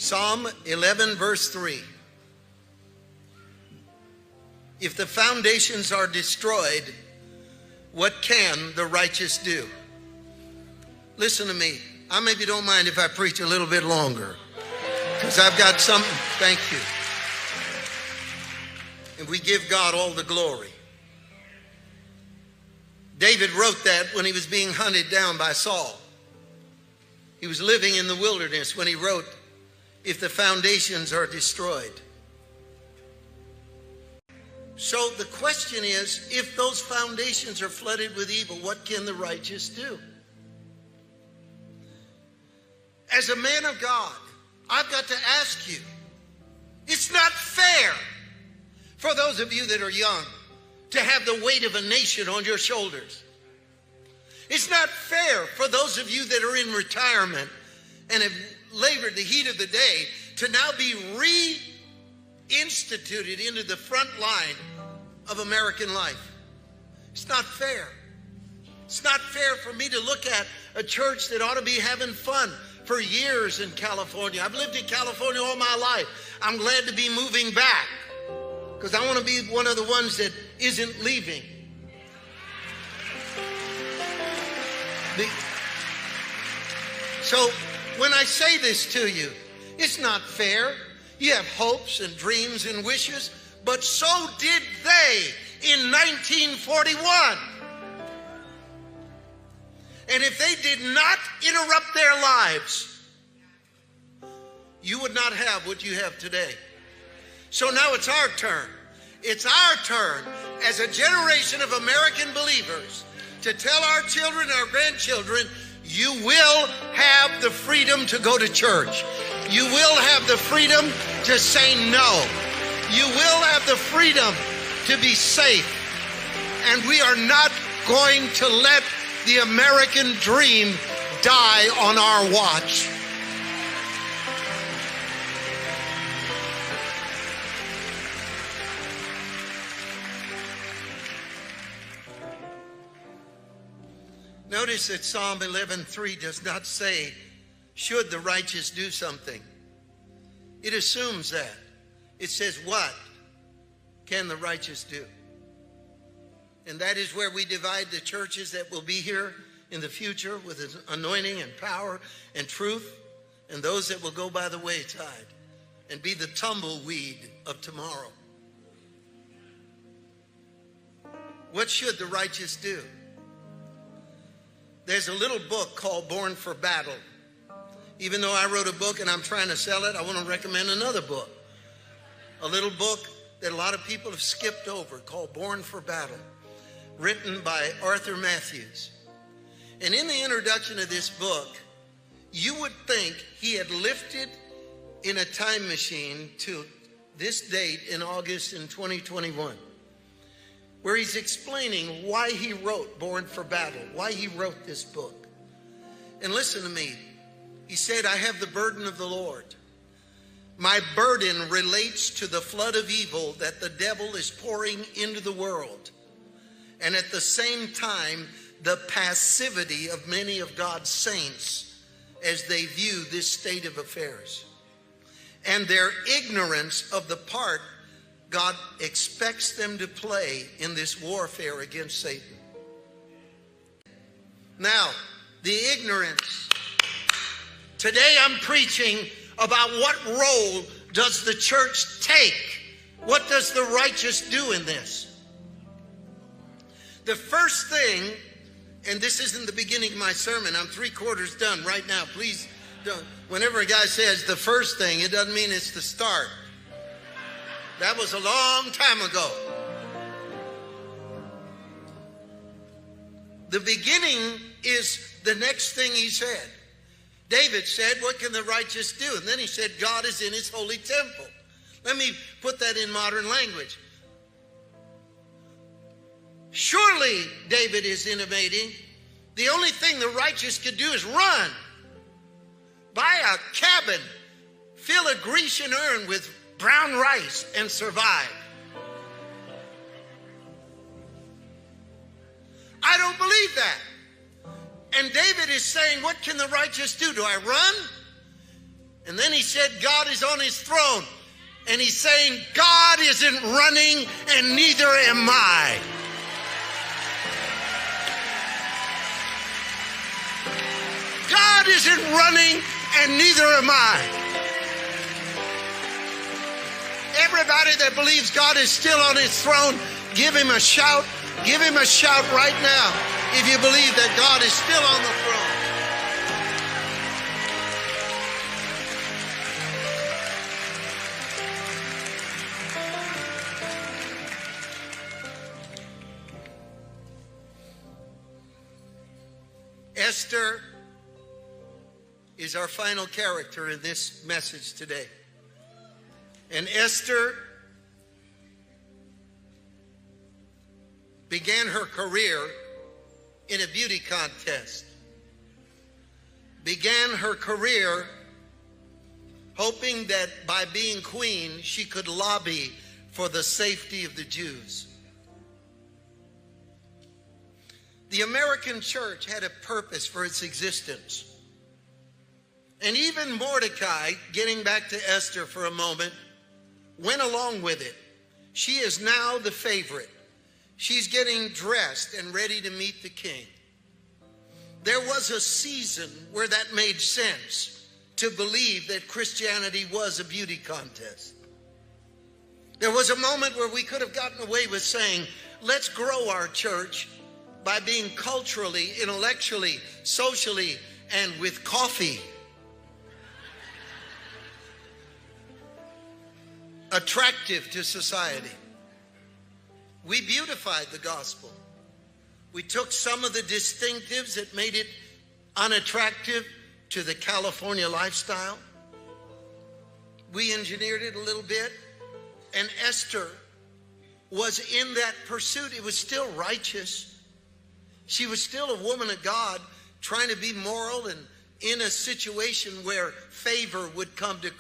Psalm 11, verse 3. If the foundations are destroyed, what can the righteous do? Listen to me. I maybe don't mind if I preach a little bit longer, because I've got something. Thank you. And we give God all the glory. David wrote that when he was being hunted down by Saul. He was living in the wilderness when he wrote, if the foundations are destroyed. So the question is, if those foundations are flooded with evil, what can the righteous do? As a man of God, I've got to ask you, it's not fair for those of you that are young to have the weight of a nation on your shoulders. It's not fair for those of you that are in retirement and have labored the heat of the day to now be reinstituted into the front line of American life. It's not fair. It's not fair for me to look at a church that ought to be having fun for years in California. I've lived in California all my life. I'm glad to be moving back because I want to be one of the ones that isn't leaving. So when I say this to you, it's not fair. You have hopes and dreams and wishes, but so did they in 1941. And if they did not interrupt their lives, you would not have what you have today. So now it's our turn. It's our turn as a generation of American believers to tell our children, our grandchildren, you will have the freedom to go to church. You will have the freedom to say no. You will have the freedom to be safe. And we are not going to let the American dream die on our watch. Notice that Psalm 11:3 does not say, should the righteous do something? It assumes that. It says, what can the righteous do? And that is where we divide the churches that will be here in the future with anointing and power and truth, and those that will go by the wayside and be the tumbleweed of tomorrow. What should the righteous do? There's a little book called Born for Battle. Even though I wrote a book and I'm trying to sell it, I want to recommend another book. A little book that a lot of people have skipped over called Born for Battle, written by Arthur Matthews. And in the introduction of this book, you would think he had lifted in a time machine to this date in August in 2021, where he's explaining why he wrote Born for Battle, why he wrote this book. And listen to me. He said, I have the burden of the Lord. My burden relates to the flood of evil that the devil is pouring into the world. And at the same time, the passivity of many of God's saints as they view this state of affairs. And their ignorance of the part God expects them to play in this warfare against Satan. Now, the ignorance. Today I'm preaching about what role does the church take? What does the righteous do in this? The first thing, and this isn't the beginning of my sermon, I'm 3/4 done right now. Please don't. Whenever a guy says the first thing, it doesn't mean it's the start. That was a long time ago. The beginning is the next thing he said. David said, what can the righteous do? And then he said, God is in his holy temple. Let me put that in modern language. Surely, David is intimating, the only thing the righteous could do is run. Buy a cabin, fill a Grecian urn with brown rice and survive. I don't believe that. And David is saying, what can the righteous do? Do I run And then he said, God is on his throne. And he's saying, God isn't running and neither am I. God isn't running and neither am I. Everybody that believes God is still on his throne, give him a shout. Give him a shout right now if you believe that God is still on the throne. Esther is our final character in this message today. And Esther began her career in a beauty contest. Began her career hoping that by being queen, she could lobby for the safety of the Jews. The American church had a purpose for its existence. And even Mordecai, getting back to Esther for a moment, went along with it. She is now the favorite. She's getting dressed and ready to meet the king. There was a season where that made sense, to believe that Christianity was a beauty contest. There was a moment where we could have gotten away with saying, let's grow our church by being culturally, intellectually, socially, and with coffee attractive to society. We beautified the gospel. We took some of the distinctives that made it unattractive to the California lifestyle. We engineered it a little bit. And Esther was in that pursuit. It was still righteous. She was still a woman of God, trying to be moral and in a situation where favor would come to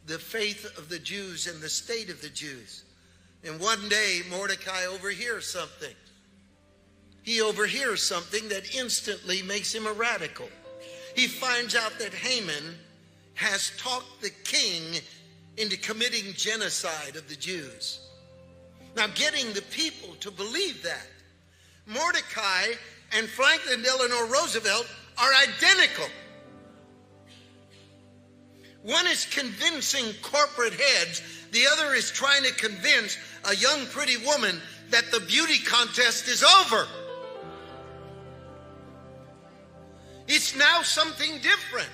the faith of the Jews and the state of the Jews. And one day, Mordecai overhears something. He overhears something that instantly makes him a radical. He finds out that Haman has talked the king into committing genocide of the Jews. Now, getting the people to believe that. Mordecai and Franklin Delano Roosevelt are identical. One is convincing corporate heads. The other is trying to convince a young, pretty woman that the beauty contest is over. It's now something different.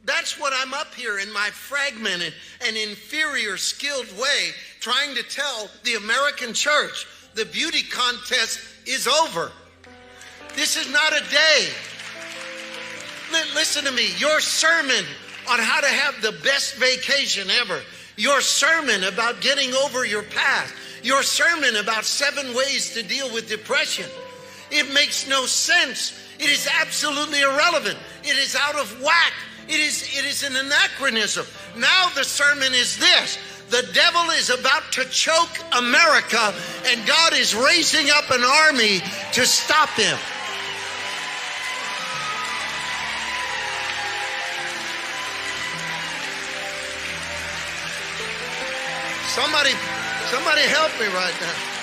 That's what I'm up here in my fragmented and inferior, skilled way, trying to tell the American church the beauty contest is over. This is not a day. Listen to me. Your sermon on how to have the best vacation ever, your sermon about getting over your past, your sermon about 7 ways to deal with depression, it makes no sense. It is absolutely irrelevant. It is out of whack. It is an anachronism. Now the sermon is this: the devil is about to choke America, and God is raising up an army to stop him. Somebody help me right now.